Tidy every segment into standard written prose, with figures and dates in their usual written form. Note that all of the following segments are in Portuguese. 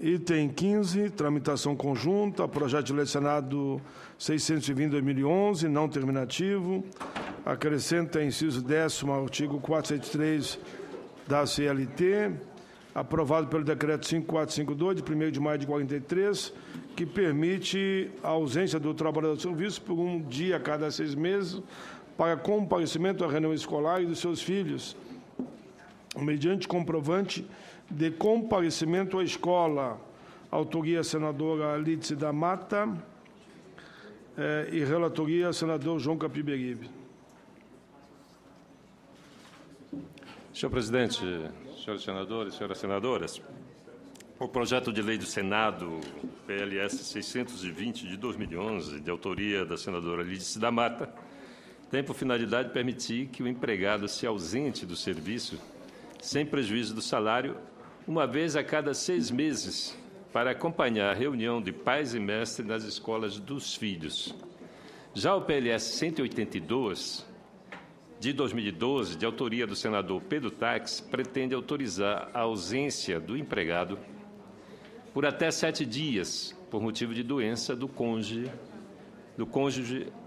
Item 15, tramitação conjunta, projeto de lei Senado 620/2011, não terminativo, acrescenta inciso 10º ao artigo 473 da CLT, aprovado pelo decreto 5452, de 1º de maio de 43, que permite a ausência do trabalhador de serviço por um dia a cada 6 meses para comparecimento à reunião escolar e dos seus filhos, mediante comprovante de comparecimento à escola. Autoria, senadora Lídice da Mata, e relatoria, senador João Capiberibe. Senhor presidente, senhores senadores, senhoras senadoras, o projeto de lei do Senado, PLS 620, de 2011, de autoria da senadora Lídice da Mata, tem por finalidade permitir que o empregado se ausente do serviço, sem prejuízo do salário, uma vez a cada 6 meses, para acompanhar a reunião de pais e mestres nas escolas dos filhos. Já o PLS 182, de 2012, de autoria do senador Pedro Tax, pretende autorizar a ausência do empregado por até 7 dias, por motivo de doença do cônjuge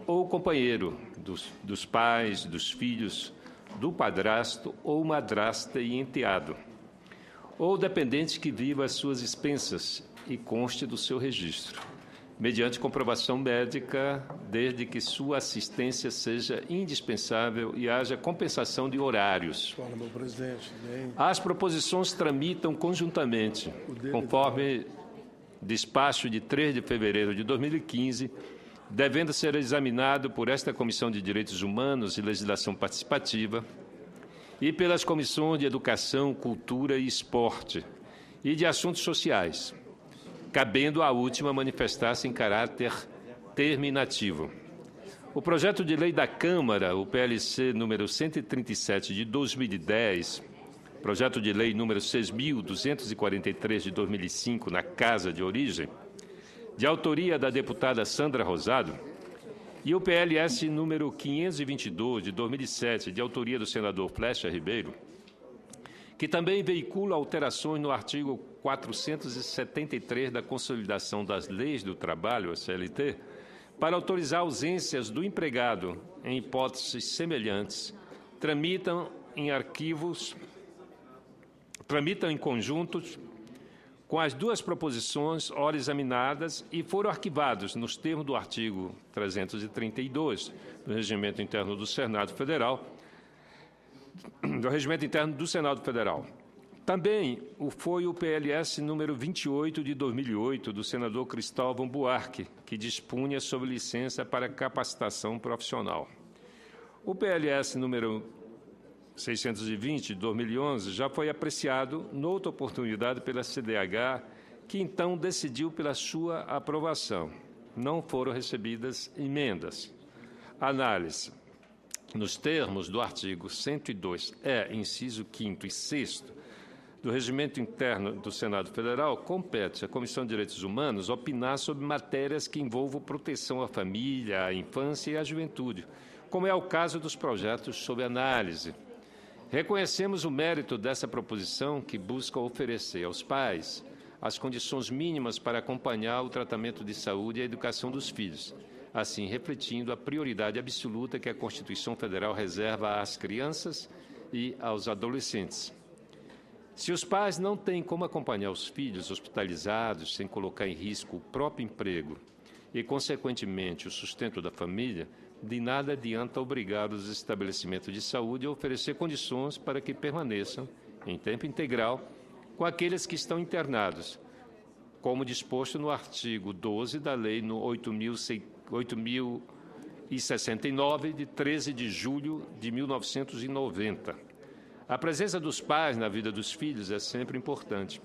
ou companheiro, dos pais, dos filhos, do padrasto ou madrasta e enteado, ou dependente que viva às suas expensas e conste do seu registro, mediante comprovação médica, desde que sua assistência seja indispensável e haja compensação de horários. Fala, meu presidente. As proposições tramitam conjuntamente, conforme despacho de 3 de fevereiro de 2015, devendo ser examinado por esta Comissão de Direitos Humanos e Legislação Participativa e pelas comissões de Educação, Cultura e Esporte e de Assuntos Sociais, cabendo a última manifestar-se em caráter terminativo. O projeto de lei da Câmara, o PLC número 137 de 2010, projeto de lei número 6.243 de 2005, na Casa de Origem, de autoria da deputada Sandra Rosado, e o PLS número 522, de 2007, de autoria do senador Flecha Ribeiro, que também veicula alterações no artigo 473 da Consolidação das Leis do Trabalho, a CLT, para autorizar ausências do empregado em hipóteses semelhantes, tramitam em conjuntos com as duas proposições ora examinadas e foram arquivados nos termos do artigo 332 do Regimento Interno do Senado Federal, Também foi o PLS número 28 de 2008 do senador Cristóvão Buarque, que dispunha sobre licença para capacitação profissional. O PLS número 620 de 2011 já foi apreciado, noutra oportunidade, pela CDH, que então decidiu pela sua aprovação. Não foram recebidas emendas. Análise. Nos termos do artigo 102-E, inciso 5º e 6º, do Regimento Interno do Senado Federal, compete à Comissão de Direitos Humanos opinar sobre matérias que envolvam proteção à família, à infância e à juventude, como é o caso dos projetos sob análise. Reconhecemos o mérito dessa proposição, que busca oferecer aos pais as condições mínimas para acompanhar o tratamento de saúde e a educação dos filhos, assim refletindo a prioridade absoluta que a Constituição Federal reserva às crianças e aos adolescentes. Se os pais não têm como acompanhar os filhos hospitalizados sem colocar em risco o próprio emprego e, consequentemente, o sustento da família, de nada adianta obrigar os estabelecimentos de saúde a oferecer condições para que permaneçam em tempo integral com aqueles que estão internados, como disposto no artigo 12 da Lei no 8.069, de 13 de julho de 1990. A presença dos pais na vida dos filhos é sempre importante,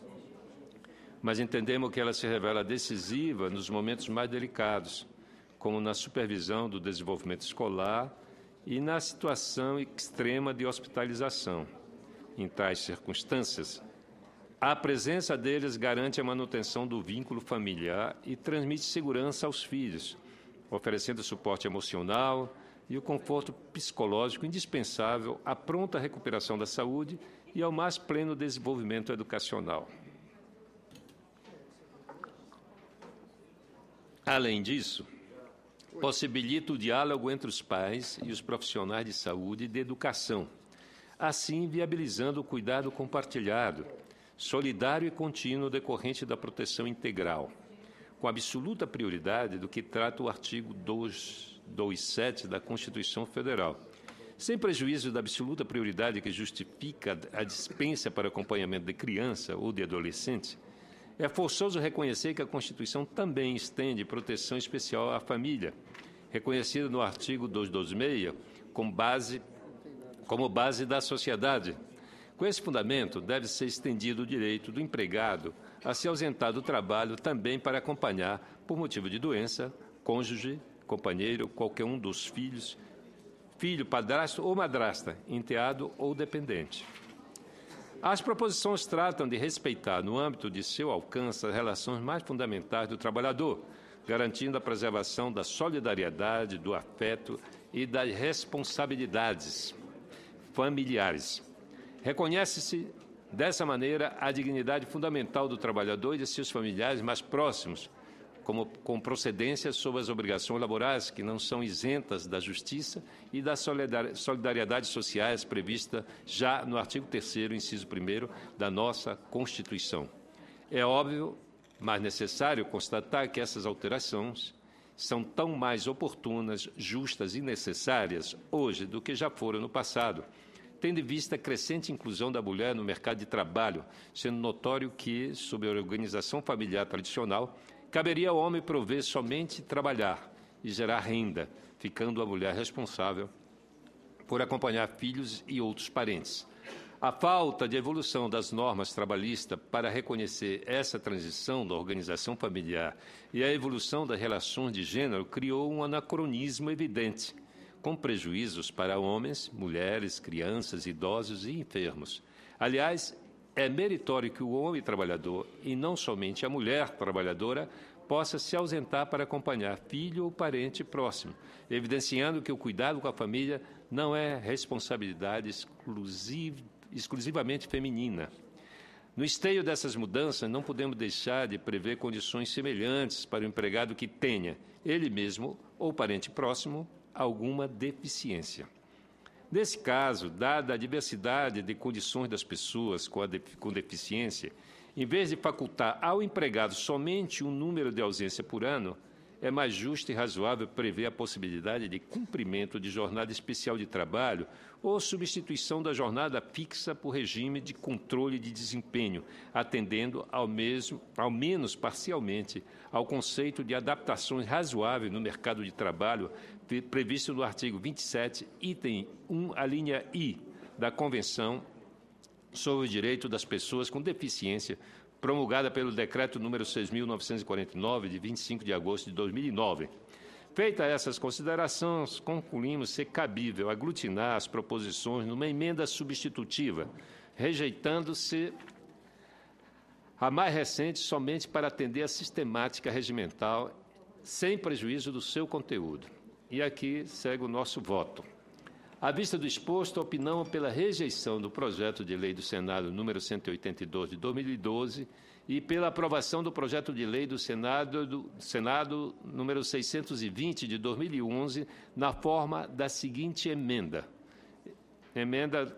mas entendemos que ela se revela decisiva nos momentos mais delicados, como na supervisão do desenvolvimento escolar e na situação extrema de hospitalização. Em tais circunstâncias, a presença deles garante a manutenção do vínculo familiar e transmite segurança aos filhos, oferecendo suporte emocional e o conforto psicológico indispensável à pronta recuperação da saúde e ao mais pleno desenvolvimento educacional. Além disso, possibilita o diálogo entre os pais e os profissionais de saúde e de educação, assim viabilizando o cuidado compartilhado, solidário e contínuo decorrente da proteção integral, com absoluta prioridade do que trata o artigo 227 da Constituição Federal, sem prejuízo da absoluta prioridade que justifica a dispensa para acompanhamento de criança ou de adolescente. É forçoso reconhecer que a Constituição também estende proteção especial à família, reconhecida no artigo 226 como base da sociedade. Com esse fundamento, deve ser estendido o direito do empregado a se ausentar do trabalho também para acompanhar, por motivo de doença, cônjuge, companheiro, qualquer um dos filhos, filho, padrasto ou madrasta, enteado ou dependente. As proposições tratam de respeitar, no âmbito de seu alcance, as relações mais fundamentais do trabalhador, garantindo a preservação da solidariedade, do afeto e das responsabilidades familiares. Reconhece-se, dessa maneira, a dignidade fundamental do trabalhador e de seus familiares mais próximos, com procedência sobre as obrigações laborais, que não são isentas da justiça e da solidariedade sociais prevista já no artigo 3º, inciso 1º, da nossa Constituição. É óbvio, mas necessário constatar que essas alterações são tão mais oportunas, justas e necessárias hoje do que já foram no passado, tendo em vista a crescente inclusão da mulher no mercado de trabalho, sendo notório que, sob a organização familiar tradicional, caberia ao homem prover somente trabalhar e gerar renda, ficando a mulher responsável por acompanhar filhos e outros parentes. A falta de evolução das normas trabalhistas para reconhecer essa transição da organização familiar e a evolução das relações de gênero criou um anacronismo evidente, com prejuízos para homens, mulheres, crianças, idosos e enfermos. Aliás, é meritório que o homem trabalhador, e não somente a mulher trabalhadora, possa se ausentar para acompanhar filho ou parente próximo, evidenciando que o cuidado com a família não é responsabilidade exclusivamente feminina. No esteio dessas mudanças, não podemos deixar de prever condições semelhantes para o empregado que tenha, ele mesmo ou parente próximo, alguma deficiência. Nesse caso, dada a diversidade de condições das pessoas com deficiência, em vez de facultar ao empregado somente um número de ausência por ano, é mais justo e razoável prever a possibilidade de cumprimento de jornada especial de trabalho ou substituição da jornada fixa por regime de controle de desempenho, atendendo ao menos parcialmente ao conceito de adaptações razoáveis no mercado de trabalho previsto no artigo 27, item 1, a linha I, da Convenção sobre o Direito das Pessoas com Deficiência, promulgada pelo Decreto número 6.949, de 25 de agosto de 2009. Feitas essas considerações, concluímos ser cabível aglutinar as proposições numa emenda substitutiva, rejeitando-se a mais recente somente para atender a sistemática regimental, sem prejuízo do seu conteúdo. E aqui segue o nosso voto. À vista do exposto, opinamos pela rejeição do projeto de lei do Senado número 182 de 2012 e pela aprovação do projeto de lei do Senado número 620 de 2011 na forma da seguinte emenda. Emenda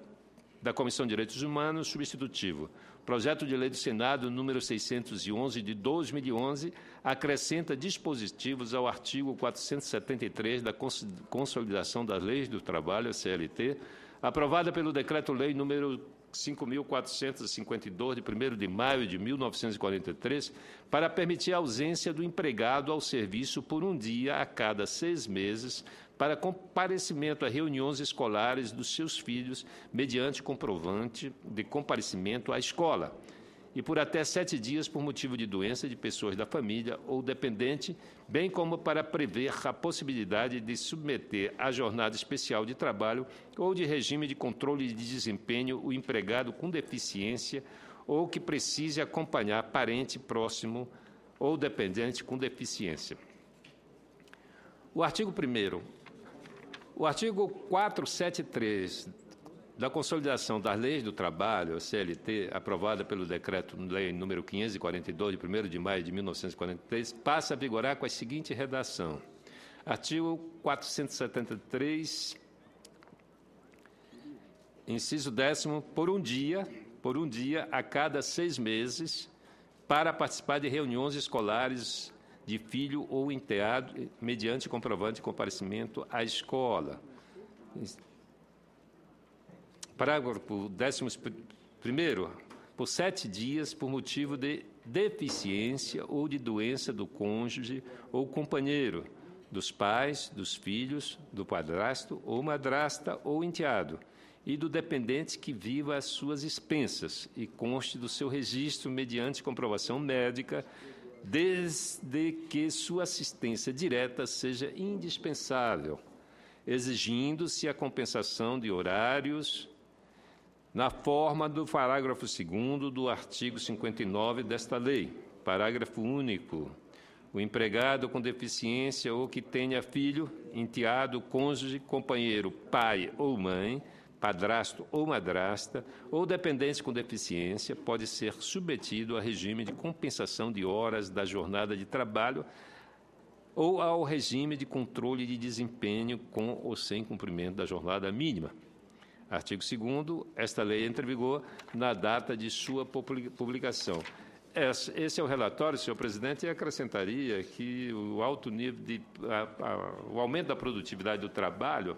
da Comissão de Direitos Humanos, substitutivo. Projeto de lei do Senado número 611 de 2011 acrescenta dispositivos ao artigo 473 da Consolidação das Leis do Trabalho, a CLT, aprovada pelo Decreto-Lei número 5.452, de 1º de maio de 1943, para permitir a ausência do empregado ao serviço por um dia a cada 6 meses para comparecimento a reuniões escolares dos seus filhos, mediante comprovante de comparecimento à escola, e por até 7 dias por motivo de doença de pessoas da família ou dependente, bem como para prever a possibilidade de submeter à jornada especial de trabalho ou de regime de controle de desempenho o empregado com deficiência ou que precise acompanhar parente próximo ou dependente com deficiência. O artigo 1º. O artigo 473 da consolidação das leis do trabalho, a CLT, aprovada pelo Decreto-Lei número 542, de 1º de maio de 1943, passa a vigorar com a seguinte redação. Artigo 473, inciso 10º, por um dia a cada 6 meses, para participar de reuniões escolares de filho ou enteado, mediante comprovante de comparecimento à escola. Parágrafo 11º, por 7 dias, por motivo de deficiência ou de doença do cônjuge ou companheiro, dos pais, dos filhos, do padrasto ou madrasta ou enteado, e do dependente que viva às suas expensas e conste do seu registro mediante comprovação médica, desde que sua assistência direta seja indispensável, exigindo-se a compensação de horários na forma do parágrafo 2º do artigo 59 desta lei. Parágrafo único. O empregado com deficiência ou que tenha filho, enteado, cônjuge, companheiro, pai ou mãe, padrasto ou madrasta, ou dependente com deficiência, pode ser submetido a regime de compensação de horas da jornada de trabalho ou ao regime de controle de desempenho com ou sem cumprimento da jornada mínima. Artigo 2º, esta lei entra em vigor na data de sua publicação. Esse é o relatório, senhor presidente, e acrescentaria que o alto nível o aumento da produtividade do trabalho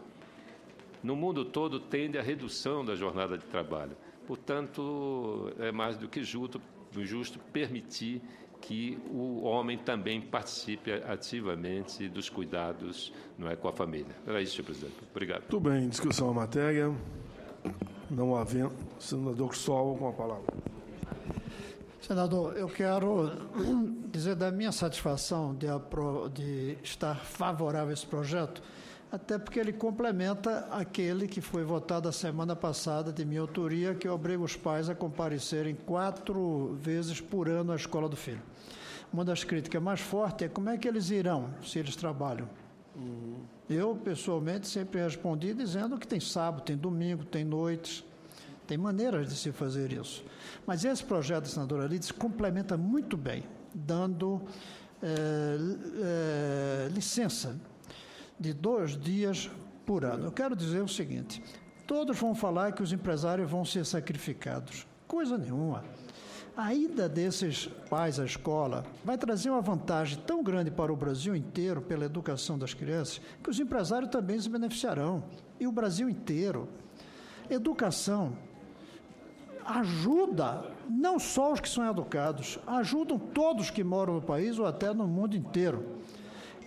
no mundo todo tende à redução da jornada de trabalho. Portanto, é mais do que justo permitir que o homem também participe ativamente dos cuidados, não é, com a família. Era isso, senhor presidente. Obrigado. Muito bem, discussão à matéria. Não havendo, senador Cristóvão, com a palavra. Senador, eu quero dizer da minha satisfação de estar favorável a esse projeto, até porque ele complementa aquele que foi votado a semana passada, de minha autoria, que obriga os pais a comparecerem 4 vezes por ano à escola do filho. Uma das críticas mais fortes é como é que eles irão, se eles trabalham. Eu, pessoalmente, sempre respondi dizendo que tem sábado, tem domingo, tem noites, tem maneiras de se fazer isso. Mas esse projeto da senadora Lídice complementa muito bem, dando licença de 2 dias por ano. Eu quero dizer o seguinte, todos vão falar que os empresários vão ser sacrificados. Coisa nenhuma. A ida desses pais à escola vai trazer uma vantagem tão grande para o Brasil inteiro, pela educação das crianças, que os empresários também se beneficiarão, e o Brasil inteiro. Educação ajuda não só os que são educados, ajudam todos que moram no país ou até no mundo inteiro.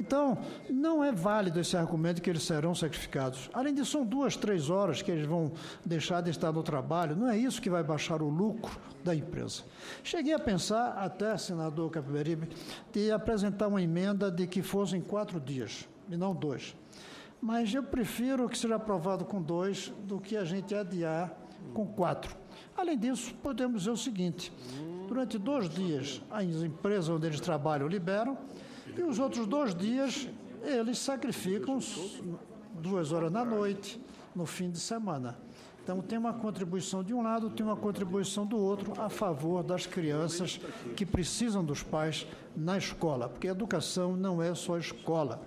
Então, não é válido esse argumento de que eles serão sacrificados. Além disso, são 2, 3 horas que eles vão deixar de estar no trabalho. Não é isso que vai baixar o lucro da empresa. Cheguei a pensar, até, senador Capiberibe, de apresentar uma emenda de que fossem 4 dias, e não 2. Mas eu prefiro que seja aprovado com 2 do que a gente adiar com 4. Além disso, podemos dizer o seguinte, durante 2 dias, as empresas onde eles trabalham liberam, e os outros 2 dias, eles sacrificam 2 horas da noite, no fim de semana. Então, tem uma contribuição de um lado, tem uma contribuição do outro a favor das crianças que precisam dos pais na escola, porque a educação não é só escola.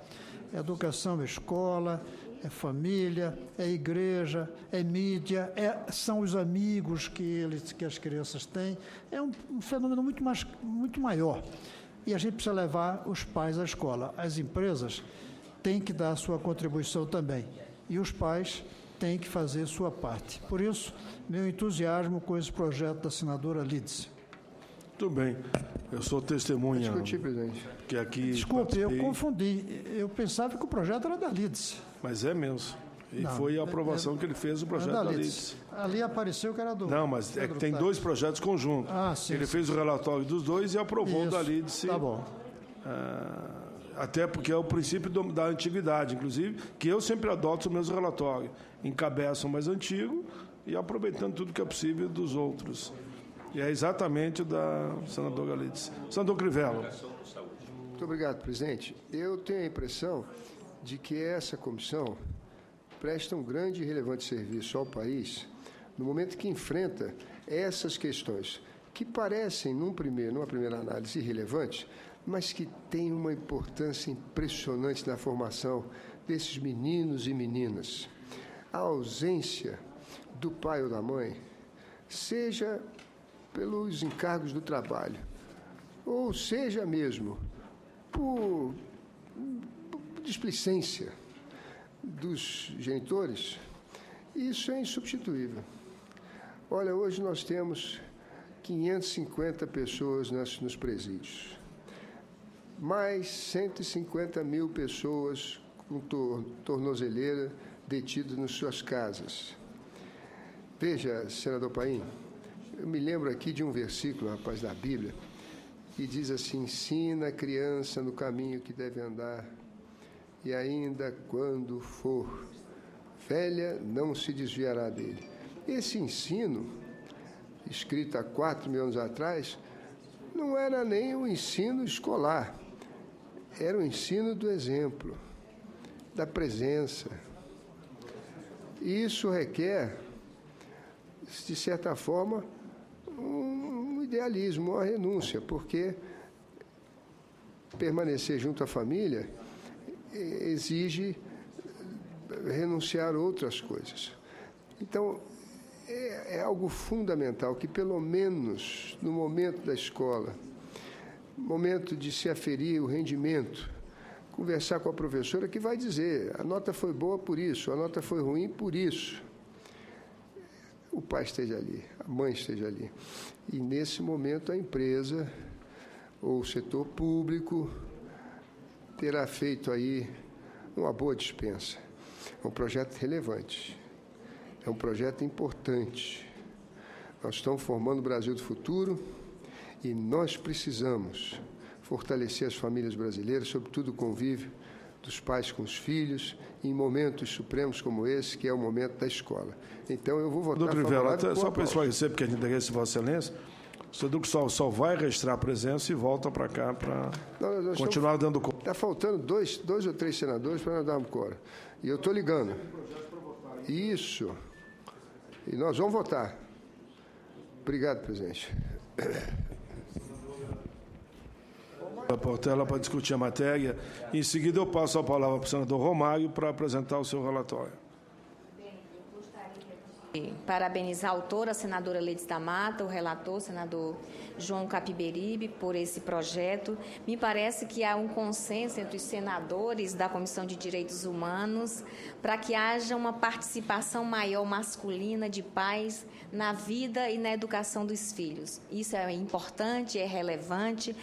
Educação é escola, é família, é igreja, é mídia, são os amigos que as crianças têm. É um fenômeno muito maior. E a gente precisa levar os pais à escola. As empresas têm que dar a sua contribuição também. E os pais têm que fazer sua parte. Por isso, meu entusiasmo com esse projeto da senadora Lídice. Muito bem. Eu sou testemunha. Discutir, presidente. Que aqui desculpe, eu confundi. Eu pensava que o projeto era da Lídice. Mas é mesmo. E não, foi a aprovação que ele fez o projeto da Lídice. Ali apareceu que era do... Não, mas é que tem 2 projetos conjuntos. Sim, ele fez o relatório dos 2 e aprovou o da Lídice. Tá bom. Até porque é o princípio da antiguidade, inclusive, que eu sempre adoto o mesmo relatório. Encabeço o mais antigo e aproveitando tudo que é possível dos outros. E é exatamente o da senadora Lídice. Senador Crivella. Muito obrigado, presidente. Eu tenho a impressão de que essa comissão presta um grande e relevante serviço ao país no momento que enfrenta essas questões, que parecem, numa primeira análise, irrelevantes, mas que têm uma importância impressionante na formação desses meninos e meninas. A ausência do pai ou da mãe, seja pelos encargos do trabalho, ou seja mesmo por displicência dos genitores, isso é insubstituível. Olha, hoje nós temos 550 pessoas nos presídios, mais 150 mil pessoas com tornozeleira detidas nas suas casas. Veja, senador Paim, eu me lembro aqui de um versículo, rapaz, da Bíblia, que diz assim: ensina a criança no caminho que deve andar, e ainda quando for velha, não se desviará dele. Esse ensino, escrito há 4.000 anos atrás, não era nem o ensino escolar, era o ensino do exemplo, da presença. E isso requer, de certa forma, um idealismo, uma renúncia, porque permanecer junto à família exige renunciar a outras coisas. Então, é algo fundamental que, pelo menos no momento da escola, momento de se aferir o rendimento, conversar com a professora que vai dizer: a nota foi boa por isso, a nota foi ruim por isso. O pai esteja ali, a mãe esteja ali. E, nesse momento, a empresa ou o setor público terá feito aí uma boa dispensa. É um projeto relevante, é um projeto importante. Nós estamos formando o Brasil do futuro e nós precisamos fortalecer as famílias brasileiras, sobretudo o convívio dos pais com os filhos, em momentos supremos como esse, que é o momento da escola. Então, eu vou votar doutor Crivella, só para esclarecer, porque é de interesse de Vossa Excelência, o senador só vai registrar a presença e volta para cá para continuar dando conta. Está faltando dois ou três senadores para nós darmos cora. E eu estou ligando. Isso. E nós vamos votar. Obrigado, presidente. A Portela para discutir a matéria. Em seguida, eu passo a palavra para o senador Romário para apresentar o seu relatório. Parabenizar a autora, a senadora Leides da Mata, o relator, o senador João Capiberibe, por esse projeto. Me parece que há um consenso entre os senadores da Comissão de Direitos Humanos para que haja uma participação maior masculina de pais na vida e na educação dos filhos. Isso é importante, é relevante,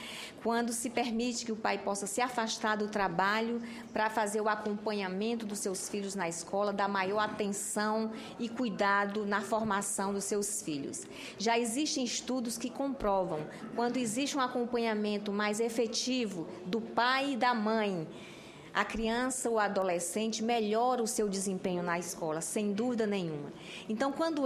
quando se permite que o pai possa se afastar do trabalho para fazer o acompanhamento dos seus filhos na escola, dar maior atenção e cuidado na formação dos seus filhos. Já existem estudos que comprovam, quando existe um acompanhamento mais efetivo do pai e da mãe, a criança ou o adolescente melhora o seu desempenho na escola, sem dúvida nenhuma. Então, quando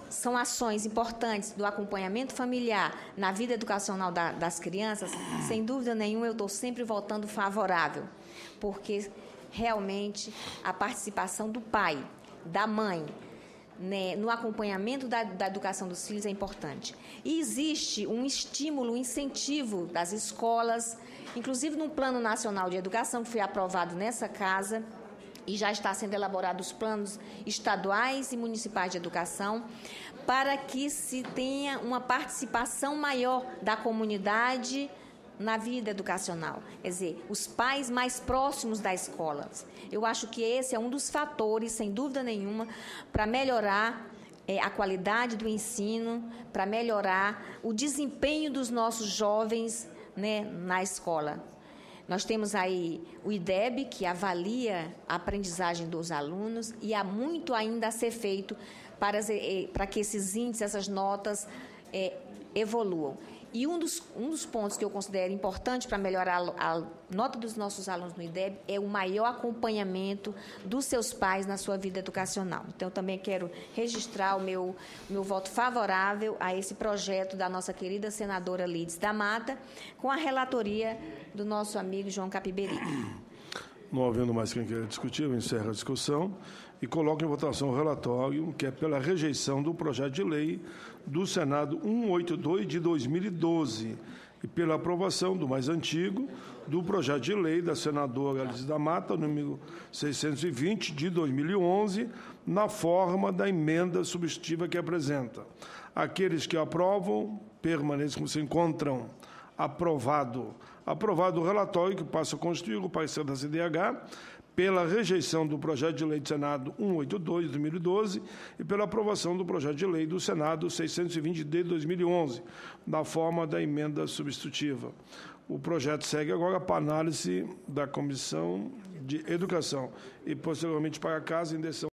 são ações importantes do acompanhamento familiar na vida educacional das crianças, sem dúvida nenhuma eu estou sempre votando favorável, porque realmente a participação do pai, da mãe, né, no acompanhamento da educação dos filhos é importante. E existe um estímulo, um incentivo das escolas, inclusive no Plano Nacional de Educação, que foi aprovado nessa casa, e já está sendo elaborados os planos estaduais e municipais de educação, para que se tenha uma participação maior da comunidade na vida educacional. Quer dizer, os pais mais próximos das escolas. Eu acho que esse é um dos fatores, sem dúvida nenhuma, para melhorar a qualidade do ensino, para melhorar o desempenho dos nossos jovens, né, na escola. Nós temos aí o IDEB, que avalia a aprendizagem dos alunos, e há muito ainda a ser feito para que esses índices, essas notas evoluam. E um dos pontos que eu considero importante para melhorar a nota dos nossos alunos no IDEB é o maior acompanhamento dos seus pais na sua vida educacional. Então, eu também quero registrar o meu voto favorável a esse projeto da nossa querida senadora Leides da Mata, com a relatoria do nosso amigo João Capiberibe. Não havendo mais quem queira discutir, eu encerro a discussão e coloco em votação o relatório, que é pela rejeição do projeto de lei do Senado 182 de 2012 e pela aprovação do mais antigo do projeto de lei da senadora Alice da Mata, número 620 de 2011, na forma da emenda substitutiva que apresenta. Aqueles que aprovam, permaneçam como se encontram. Aprovado o relatório, que passa a constituir o parecer da CDH, pela rejeição do projeto de lei do Senado 182 de 2012 e pela aprovação do projeto de lei do Senado 620 de 2011, na forma da emenda substitutiva. O projeto segue agora para análise da Comissão de Educação e, posteriormente, para a casa em decisão